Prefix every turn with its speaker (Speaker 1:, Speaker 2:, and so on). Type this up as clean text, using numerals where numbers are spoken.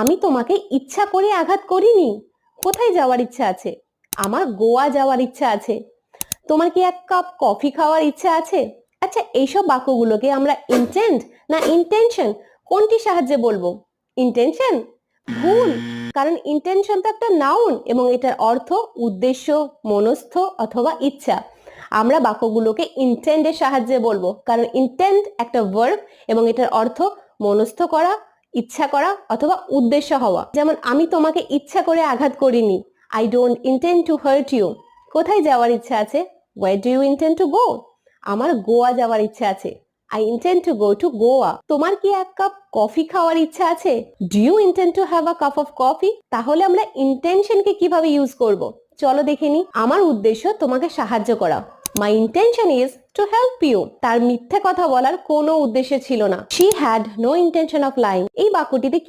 Speaker 1: আমি তোমাকে ইচ্ছা করে আঘাত করিনি। কোথায় যাওয়ার ইচ্ছা আছে? আমার গোয়া যাওয়ার ইচ্ছা আছে। তোমার কি এক কাপ কফি খাওয়ার ইচ্ছা আছে? আচ্ছা, এইসব বাক্যগুলোকে আমরা ইন্টেন্ট না ইন্টেনশন কোনটি সাহায্যে বলবো? ইন্টেনশন? ভুল, কারণ ইন্টেনশন তো একটা নাউন এবং এটার অর্থ উদ্দেশ্য, মনস্থ অথবা ইচ্ছা। আমরা বাক্যগুলোকে ইন্টেন্ডের সাহায্যে বলবো, কারণ ইন্টেন্ট একটা ভার্ব এবং এটার অর্থ মনস্থ করা, ইচ্ছা করা অথবা উদ্দেশ্য হওয়া। যেমন আমি তোমাকে ইচ্ছা করে আঘাত করিনি। I don't intend to hurt you. কোথায় যাওয়ার ইচ্ছা আছে? Where do you intend to go? আমার গোয়া যাওয়ার ইচ্ছা আছে। I intend to go to Goa. তোমার কি এক কাপ কফি খাওয়ার ইচ্ছা আছে? Do you intend to have a cup of coffee? তাহলে আমরা ইন্টেনশনকে কিভাবে ইউজ করব? চলো দেখে নি। আমার উদ্দেশ্য তোমাকে সাহায্য করা। My intention is to help you. তার মিথ্যে কথা বলার কোনো উদ্দেশ্য ছিল না। She had no intention of lying. এই বাক্যটিতে কি